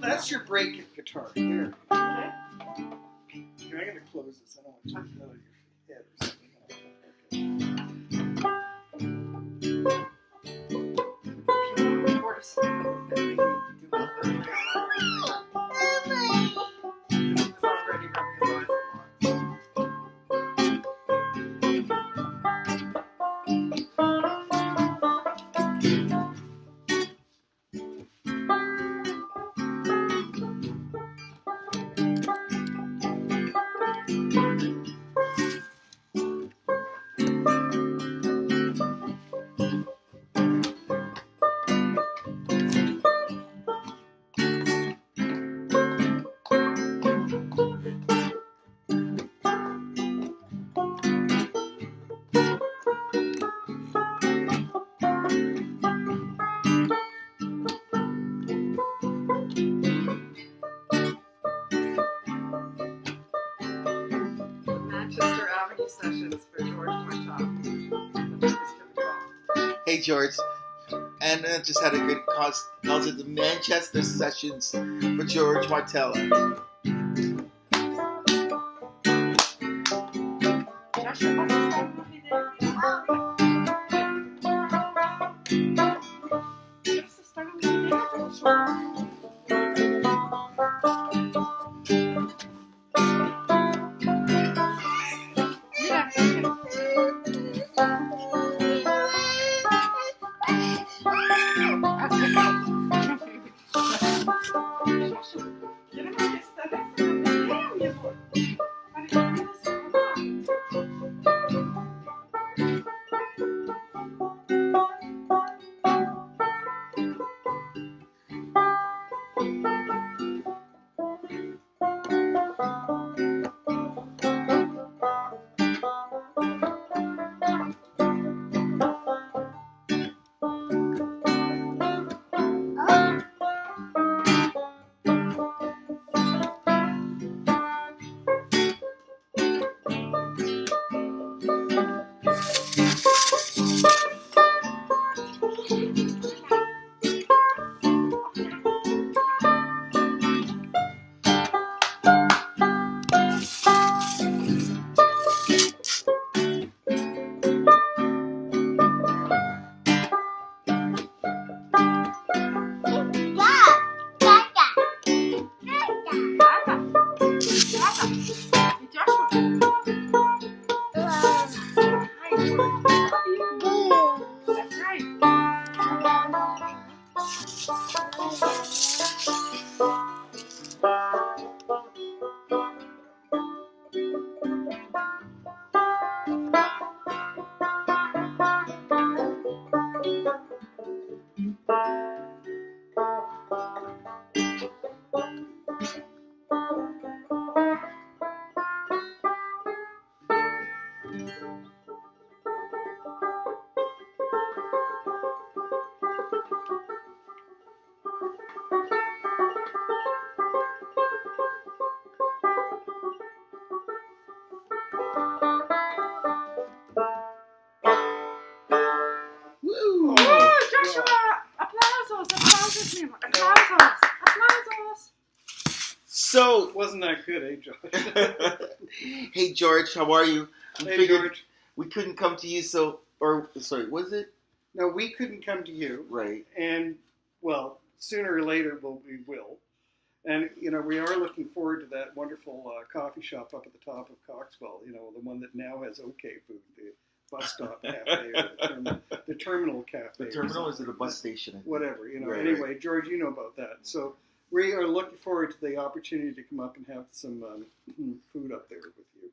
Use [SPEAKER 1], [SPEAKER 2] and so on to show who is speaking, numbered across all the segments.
[SPEAKER 1] That's your break guitar. There. Okay. Here, I'm going to close this. I don't want you to know your head or something.
[SPEAKER 2] Sessions for George Martell.
[SPEAKER 3] Hey George, Anna just had a good calls it the Manchester Sessions for George Martell. So
[SPEAKER 1] wasn't that good, eh, George?
[SPEAKER 3] Hey George, how are you?
[SPEAKER 1] Hey George.
[SPEAKER 3] We couldn't come to you, was it?
[SPEAKER 1] No, we couldn't come to you.
[SPEAKER 3] Right.
[SPEAKER 1] And, well, sooner or later we will. And, we are looking forward to that wonderful coffee shop up at the top of Coxwell, the one that now has OK Food, the bus stop cafe, or the terminal cafe.
[SPEAKER 3] The terminal is at a bus station.
[SPEAKER 1] Whatever,
[SPEAKER 3] Right,
[SPEAKER 1] anyway, right. George, you know about that. So we are looking forward to the opportunity to come up and have some food up there with you.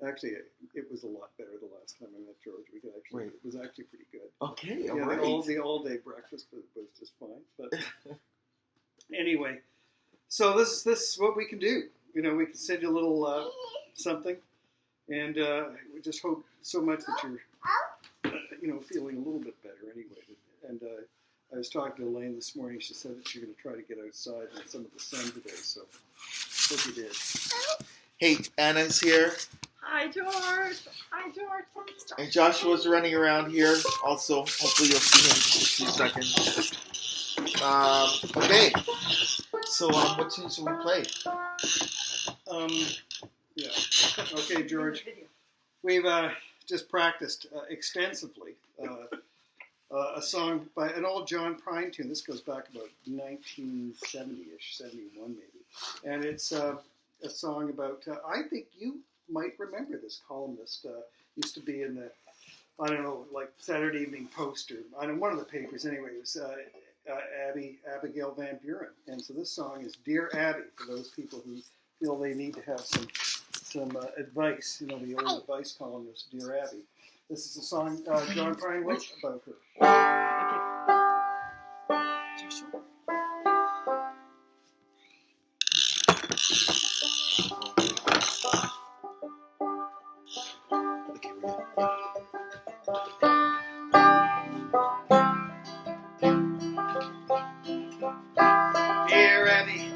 [SPEAKER 1] Actually, it was a lot better the last time I met George. It was actually pretty good.
[SPEAKER 3] Okay,
[SPEAKER 1] all right. The all-day breakfast was just fine. But anyway, so this is what we can do. We can send you a little something, and we just hope so much that you're, feeling a little bit better anyway. And I was talking to Elaine this morning. She said that she's going to try to get outside in some of the sun today. So hope you did.
[SPEAKER 3] Hey, Anna's here.
[SPEAKER 2] Hi, George. Hi, George. Stop.
[SPEAKER 3] And Joshua's running around here. Also, hopefully you'll see him in a few seconds. Okay. So, what tune should we play?
[SPEAKER 1] Yeah. Okay, George. We've just practiced extensively a song by an old John Prine tune. This goes back about 1970-ish, 71 maybe. And it's a song about, I think you might remember this columnist. Used to be in the, I don't know, like Saturday Evening Post or I don't know, one of the papers anyway. It was Abigail Van Buren. And so this song is Dear Abby, for those people who feel they need to have some advice, you know, the old advice columnist, Dear Abby. This is a song John Prine wrote about her.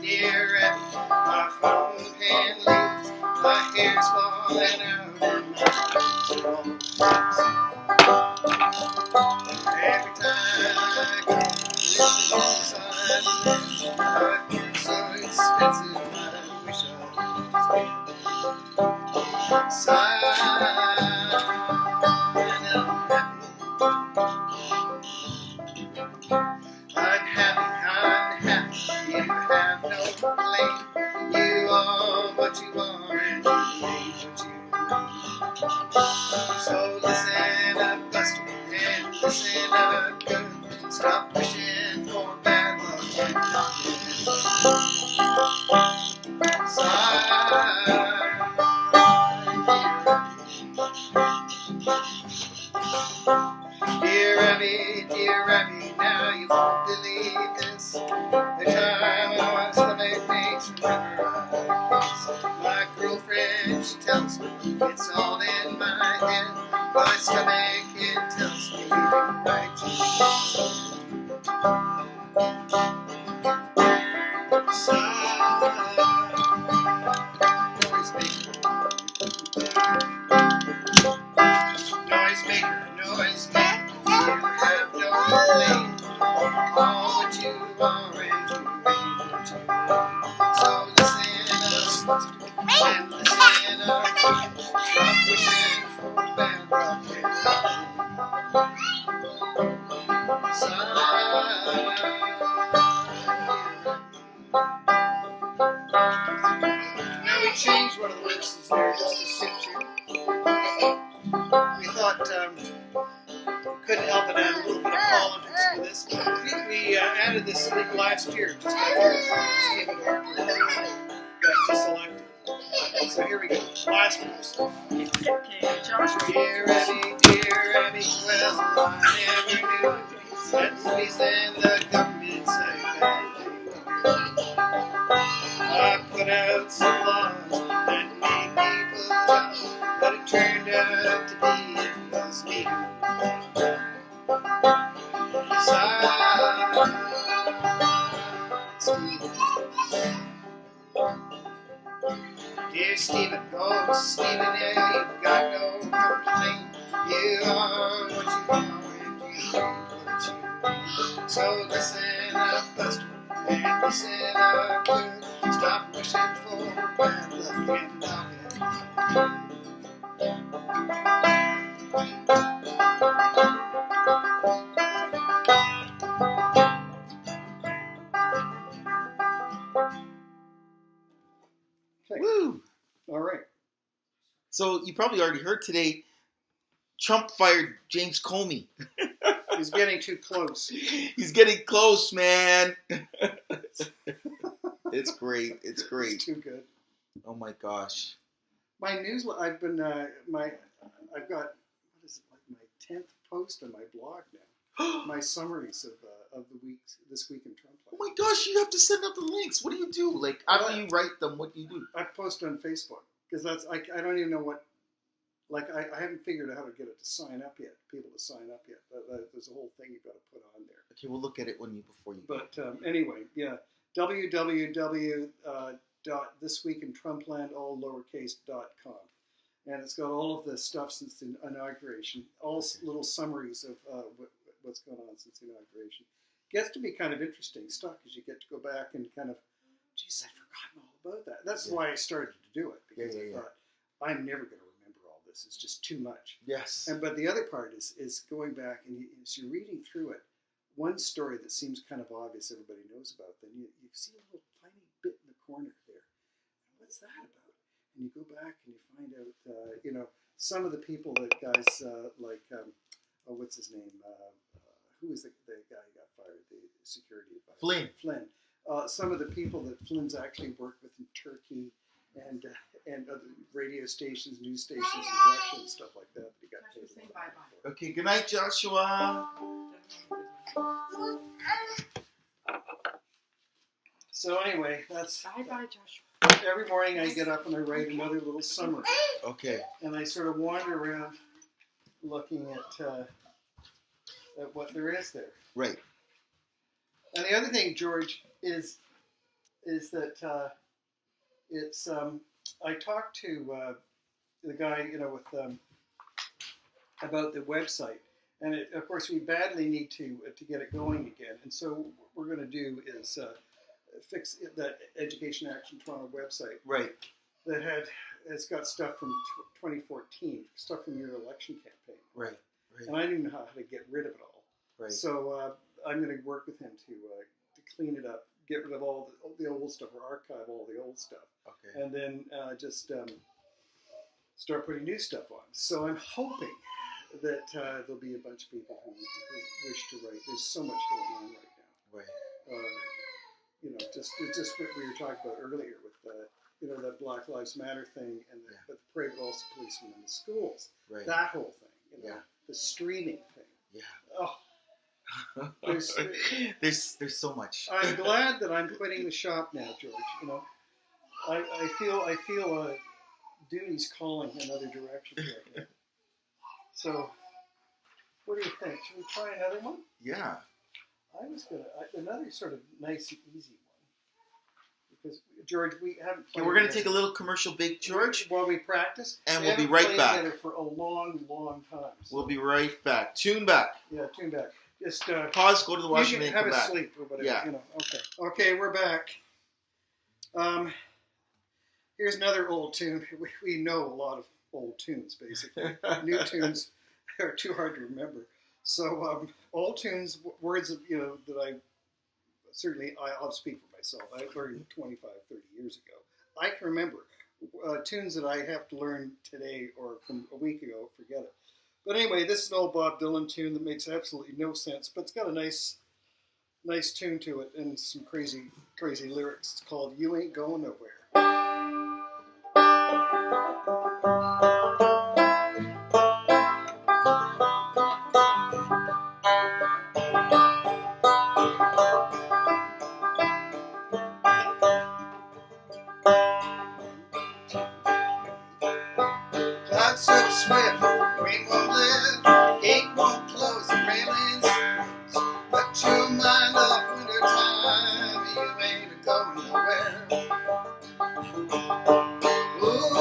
[SPEAKER 1] Dear Abby, my phone can lose, my hair's falling out and my eyes are all closed. Every time I go to the sun, I feel so expensive, I wish I was dead. I'm happy, you have no blame. You are what you are and you ain't what you ain't. So listen up, Buster, and listen up good. Stop wishing for bad luck and Dear Abby, now you won't believe this. The time my stomach makes whenever I kiss. My girlfriend, she tells me it's all in my head. My stomach, it tells me you right. Noise maker, you have no blame. All what you are and you ain't what you ain't. So listen up and listen up. Stop wishing for bad luck and now we changed one of the verses there just to suit you. We thought couldn't help but add a little bit of politics to this. We added this thing last year, just after Stephen Harper got just elected. So here we go. Last verse.
[SPEAKER 2] Okay, Joshua.
[SPEAKER 1] Dear Abby, well, I never knew that police and the government say bad things. I put out some laws that made people jump, but it turned out to be it was me. Dear Stephen, oh Stephen, yeah, you've got no complaint. You are what you are and you ain't what you ain't. So listen up, Buster, and listen up good. Stop wishing for bad luck and knocking.
[SPEAKER 3] Woo!
[SPEAKER 1] All right.
[SPEAKER 3] So, you probably already heard today, Trump fired James Comey.
[SPEAKER 1] He's getting too close.
[SPEAKER 3] He's getting close, man. It's great. It's great.
[SPEAKER 1] It's too good.
[SPEAKER 3] Oh my gosh.
[SPEAKER 1] My newsletter. I've got what is it, like my 10th post on my blog now. My summaries of the weeks this week in Trump.
[SPEAKER 3] Oh my gosh, you have to send out the links. What do you do? Like, after you write them, what do you do?
[SPEAKER 1] I post on Facebook because that's I don't even know what. Like I haven't figured out how to get it to sign up yet. People to sign up yet. There's a whole thing you've got to put on there.
[SPEAKER 3] Okay, we'll look at it before you.
[SPEAKER 1] But anyway, yeah. www.thisweekintrumpland all lowercase.com. and it's got all of the stuff since the inauguration, all little summaries of what's going on since the inauguration. Gets to be kind of interesting stuff because you get to go back and kind of, geez, I've forgotten all about that. That's why I started to do it, because I thought, I'm never going to remember all this. It's just too much.
[SPEAKER 3] Yes.
[SPEAKER 1] But the other part is going back, and as you're reading through it, one story that seems kind of obvious everybody knows about, then you see a little tiny bit in the corner there. What's that about? And you go back and you find out, some of the people that guys like, what's his name? Who was the guy who got fired? The security advisor. Flynn. Some of the people that Flynn's actually worked with in Turkey and other radio stations, news stations in Russia and stuff like that. He got paid
[SPEAKER 2] Say bye-bye.
[SPEAKER 3] Okay, good night, Joshua.
[SPEAKER 1] So anyway, that's
[SPEAKER 2] Bye-bye, Joshua.
[SPEAKER 1] every morning I get up and I write another little summary.
[SPEAKER 3] Okay.
[SPEAKER 1] And I sort of wander around looking at what there is there.
[SPEAKER 3] Right.
[SPEAKER 1] And the other thing, George, is that it's I talked to the guy, with about the website, and of course we badly need to get it going again. And so what we're going to do is fix that Education Action Toronto website.
[SPEAKER 3] Right.
[SPEAKER 1] It's got stuff from 2014, stuff from your election campaign.
[SPEAKER 3] Right.
[SPEAKER 1] And I didn't know how to get rid of it all.
[SPEAKER 3] Right.
[SPEAKER 1] So I'm going to work with him to clean it up, get rid of all the old stuff, or archive all the old stuff.
[SPEAKER 3] Okay.
[SPEAKER 1] And then just start putting new stuff on. So I'm hoping that there'll be a bunch of people who wish to write. There's so much going on right now.
[SPEAKER 3] Right.
[SPEAKER 1] Just what we were talking about earlier with the Black Lives Matter thing and the parade of also policemen in the schools.
[SPEAKER 3] Right.
[SPEAKER 1] That whole thing. The streaming thing.
[SPEAKER 3] Yeah.
[SPEAKER 1] Oh.
[SPEAKER 3] There's so much.
[SPEAKER 1] I'm glad that I'm quitting the shop now, George. I feel duty's calling another direction right now. So, what do you think? Should we try another one?
[SPEAKER 3] Yeah.
[SPEAKER 1] I was another sort of nice and easy one, because George, we haven't.
[SPEAKER 3] Okay, we're gonna take a little commercial break, George,
[SPEAKER 1] while we practice,
[SPEAKER 3] and we'll be right back.
[SPEAKER 1] Together for a long, long time. So.
[SPEAKER 3] We'll be right back. Tune back.
[SPEAKER 1] Yeah, tune back. Just
[SPEAKER 3] pause, go to the washroom, and
[SPEAKER 1] have
[SPEAKER 3] come
[SPEAKER 1] a
[SPEAKER 3] back.
[SPEAKER 1] sleep or whatever.
[SPEAKER 3] Yeah.
[SPEAKER 1] Okay, we're back. Here's another old tune. We know a lot of old tunes, basically. New tunes are too hard to remember. So old tunes, words that I'll speak for myself. I learned 25, 30 years ago. I can remember tunes that I have to learn today or from a week ago. Forget it. But anyway, this is an old Bob Dylan tune that makes absolutely no sense, but it's got a nice tune to it and some crazy lyrics. It's called "You Ain't Going Nowhere." Clouds so swift, rain won't live, gate won't close, the railings. But your mind off winter time, you ain't going nowhere. Ooh,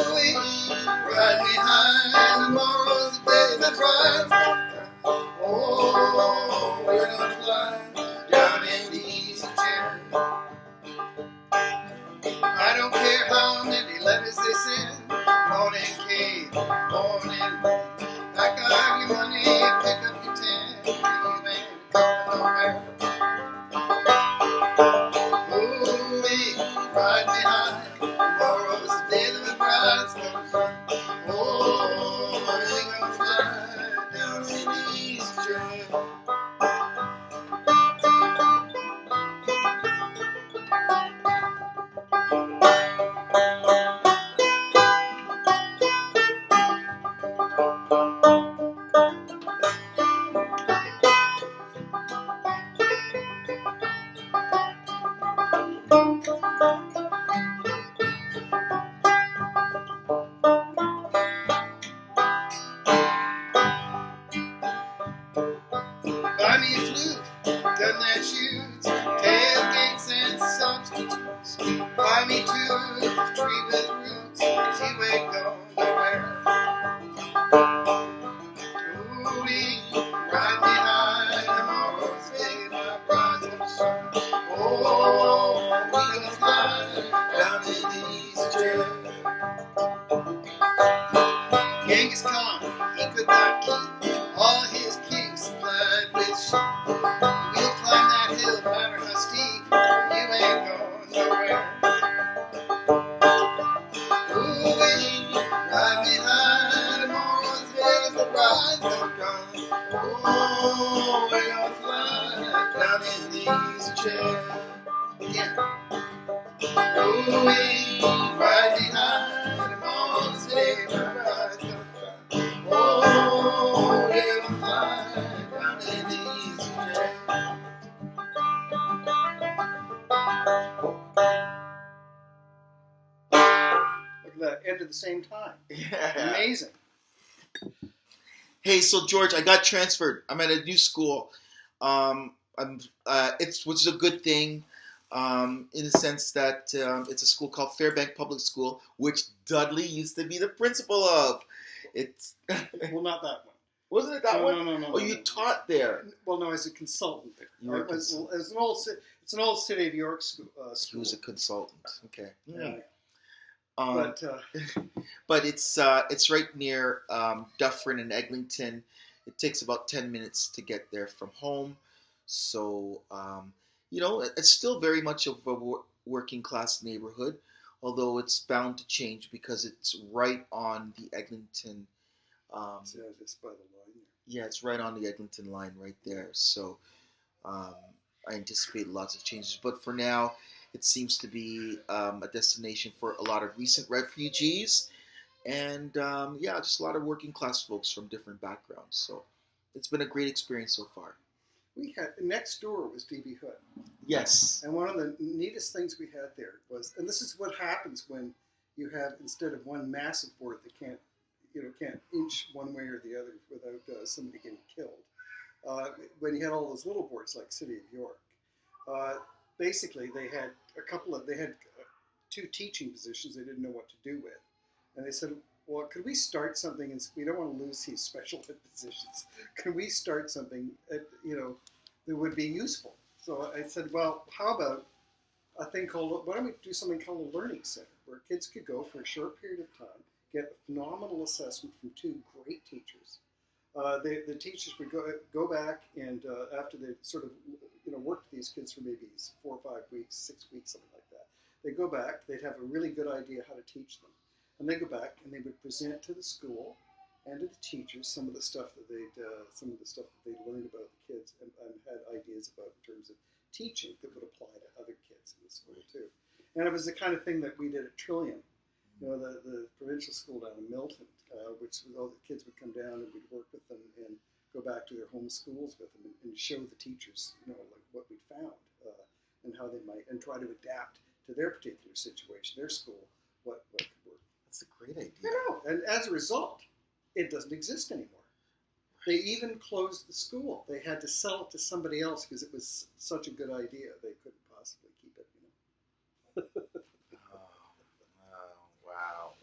[SPEAKER 1] ride me high, tomorrow's the day that rides. Oh, we're gonna fly down in the easy chair. I don't care how many letters they send, morning cave, morning. Pack up your money, pick up your tent, you ain't going nowhere. Ooh, ride me high, tomorrow's the day that the bride's gonna come. Oh, we're gonna fly down in the easy journey. Buy me a flute, gun that shoots, tailgates and substitutes. Buy me two, tree with roots, she ain't going nowhere. Genghis Khan, he could not keep all his king supplied with sheep. We'll climb that hill, no matter how steep, you ain't going nowhere. Ooh, ride behind the morning's days, the rides don't come. Oh, we're gonna fly down in the easy chair. Yeah. Ooh, right behind the morning's days, the rides don't come. Oh, we're gonna fly down in the easy chair. Look at that, end at the same time.
[SPEAKER 3] Yeah.
[SPEAKER 1] Amazing.
[SPEAKER 3] Hey, so George, I got transferred. I'm at a new school. Which is a good thing, in the sense that it's a school called Fairbank Public School, which Dudley used to be the principal of. It's
[SPEAKER 1] Well, not that one.
[SPEAKER 3] wasn't it that one?
[SPEAKER 1] No.
[SPEAKER 3] Oh, you taught there.
[SPEAKER 1] Well, no, as a consultant there.
[SPEAKER 3] You were a
[SPEAKER 1] It's an old City of York school.
[SPEAKER 3] He was a consultant. Okay.
[SPEAKER 1] Yeah.
[SPEAKER 3] Um, but it's right near Dufferin and Eglinton. It takes about 10 minutes to get there from home. So, it's still very much of a working class neighborhood, although it's bound to change because it's right on the Eglinton.
[SPEAKER 1] Just by the line there.
[SPEAKER 3] Yeah, it's right on the Eglinton line right there. So I anticipate lots of changes. But for now, it seems to be a destination for a lot of recent refugees and, just a lot of working class folks from different backgrounds. So it's been a great experience so far.
[SPEAKER 1] We had next door was D.B. Hood,
[SPEAKER 3] Yes.
[SPEAKER 1] and one of the neatest things we had there was, and this is what happens when you have, instead of one massive board that can't inch one way or the other without somebody getting killed. When you had all those little boards like City of York, basically they had two teaching positions they didn't know what to do with, and they said, well, could we start something, and we don't want to lose these special ed positions. Can we start something, that would be useful? So I said, well, how about a thing called, why don't we do something called a learning center, where kids could go for a short period of time, get a phenomenal assessment from two great teachers. The teachers would go back and after they sort of worked with these kids for maybe 4 or 5 weeks, 6 weeks, something like that, they'd go back, they'd have a really good idea how to teach them. And they go back and they would present to the school and to the teachers some of the stuff that they'd learned about the kids and had ideas about in terms of teaching that would apply to other kids in the school too. And it was the kind of thing that we did at Trillium, the provincial school down in Milton, which all the kids would come down and we'd work with them and go back to their home schools with them and show the teachers, like what we'd found and how they might, and try to adapt to their particular situation, their school, what could work.
[SPEAKER 3] That's a great idea.
[SPEAKER 1] And as a result, it doesn't exist anymore. They even closed the school. They had to sell it to somebody else because it was such a good idea. They couldn't possibly keep it.
[SPEAKER 3] Wow.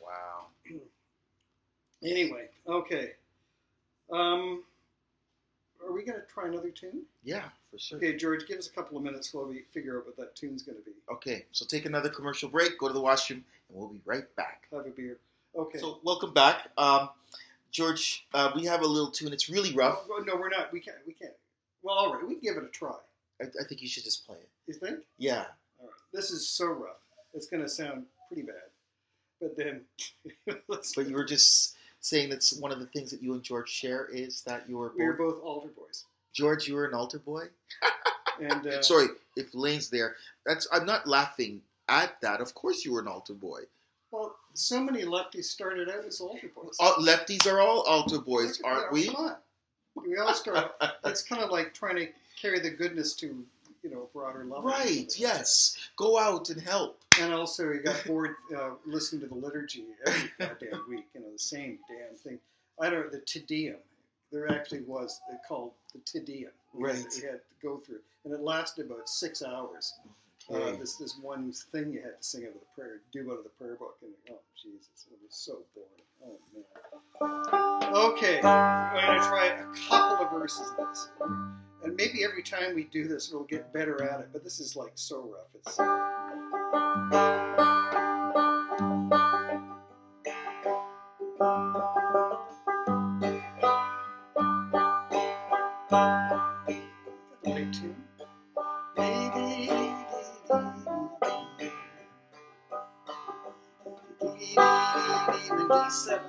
[SPEAKER 1] Anyway, okay. Are we going to try another tune?
[SPEAKER 3] Yeah, for sure.
[SPEAKER 1] Okay, George, give us a couple of minutes while we figure out what that tune's going to be.
[SPEAKER 3] Okay, so take another commercial break, go to the washroom, and we'll be right back.
[SPEAKER 1] Have a beer. Okay.
[SPEAKER 3] So welcome back. George, we have a little tune. It's really rough.
[SPEAKER 1] No, we're not. We can't. Well, all right. We can give it a try.
[SPEAKER 3] I think you should just play it.
[SPEAKER 1] You think?
[SPEAKER 3] Yeah.
[SPEAKER 1] All right. This is so rough. It's going to sound pretty bad. But then,
[SPEAKER 3] But you were just saying that's one of the things that you and George share is that you were both...
[SPEAKER 1] We were both altar boys.
[SPEAKER 3] George, you were an altar boy?
[SPEAKER 1] And
[SPEAKER 3] sorry, if Lane's there. I'm not laughing at that. Of course you were an altar boy.
[SPEAKER 1] Well, so many lefties started out as altar boys.
[SPEAKER 3] Lefties are all altar boys, aren't we?
[SPEAKER 1] Come on. We all start. It's kind of like trying to carry the goodness to, a broader level.
[SPEAKER 3] Right, yes. Go out and help.
[SPEAKER 1] And also, you got bored listening to the liturgy every goddamn week. The same damn thing. I don't know, the Te Deum. There actually was, they called the Te Deum.
[SPEAKER 3] Right.
[SPEAKER 1] You had to go through. And it lasted about 6 hours.
[SPEAKER 3] Okay.
[SPEAKER 1] This one thing you had to sing out of the prayer, do out of the prayer book. And oh, Jesus, it was so boring. Oh, man. Okay, I'm going to try a couple of verses of this. And maybe every time we do this, we'll get better at it. But this is like so rough. It's... Right tune. D7.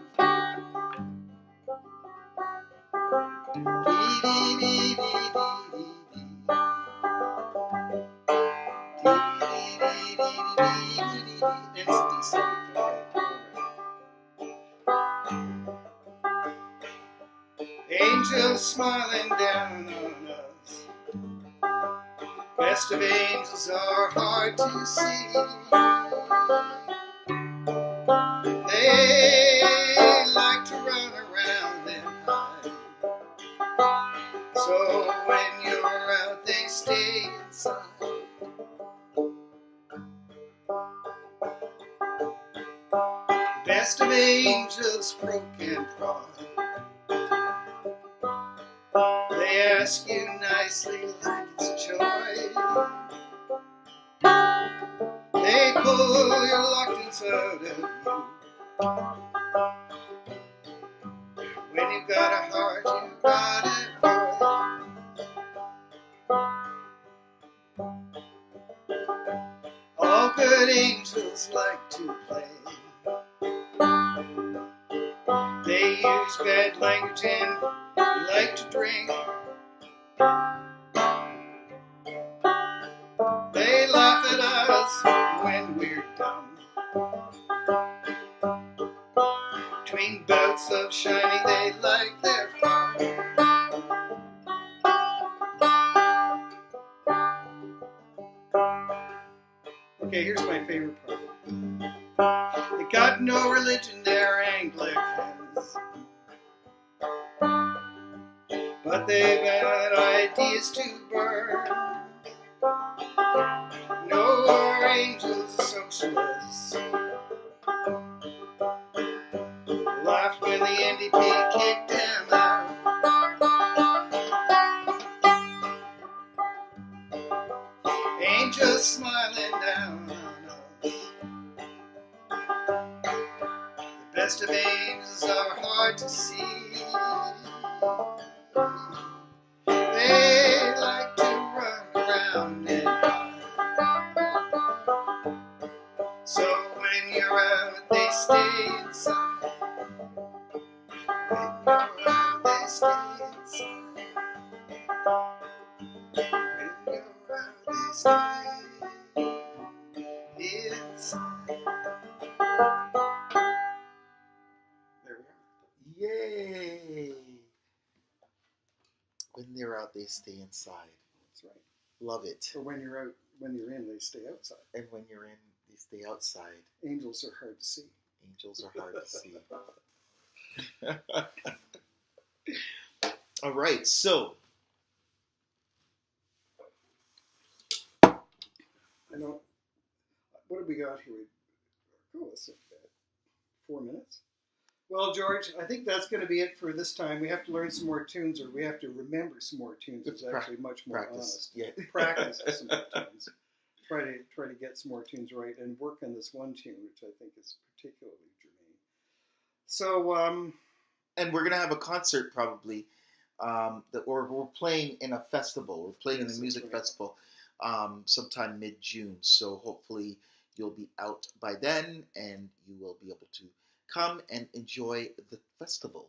[SPEAKER 1] Angels smiling down on us. Best of angels are hard to see. They like to run around and hide. So when you're out, they stay inside. The best of angels, broken pride. They ask you nicely like it's joy. They pull your lockets out of you. When you got a heart, you got it, boy. All good angels like to play. They use bad language and like to drink. They laugh at us when we're dumb. Between bouts of shining, they like their fun. Okay, here's my favorite part. They got no religion, they're Anglicans. But they've got ideas to burn. No, our angels are socialists. Laughed when the NDP kicked them out. Angels smiling down on us. The best of angels are hard to see. They like to run around and hide. So when you're out, they stay inside. When you're out, they stay inside. When you're out, they stay inside. There we are.
[SPEAKER 3] Yay! When they're out, they stay inside.
[SPEAKER 1] That's right.
[SPEAKER 3] Love it.
[SPEAKER 1] Or when you're out, when you're in, they stay outside.
[SPEAKER 3] And when you're in, they stay outside.
[SPEAKER 1] Angels are hard to see.
[SPEAKER 3] Angels are hard to see. All right, so
[SPEAKER 1] I know. What have we got here? Oh, that's not bad. 4 minutes. Well, George, I think that's going to be it for this time. We have to learn some more tunes, or we have to remember some more tunes. It's actually much more honest.
[SPEAKER 3] Yeah.
[SPEAKER 1] Practice some more tunes. Try to get some more tunes right, and work on this one tune, which I think is particularly germane. So,
[SPEAKER 3] and we're gonna have a concert probably. We're playing in a festival. We're playing in the music festival sometime mid-June. So hopefully you'll be out by then, and you will be able to come and enjoy the festival.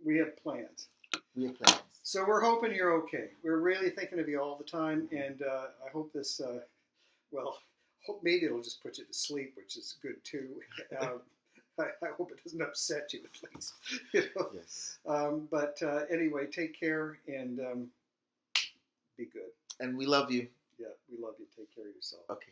[SPEAKER 1] We have plans.
[SPEAKER 3] We have plans.
[SPEAKER 1] So we're hoping you're okay. We're really thinking of you all the time, and I hope this, hope maybe it'll just put you to sleep, which is good too. I hope it doesn't upset you at least. You know?
[SPEAKER 3] Yes.
[SPEAKER 1] But anyway, take care and be good.
[SPEAKER 3] And we love you.
[SPEAKER 1] Yeah, we love you. Take care of yourself.
[SPEAKER 3] Okay.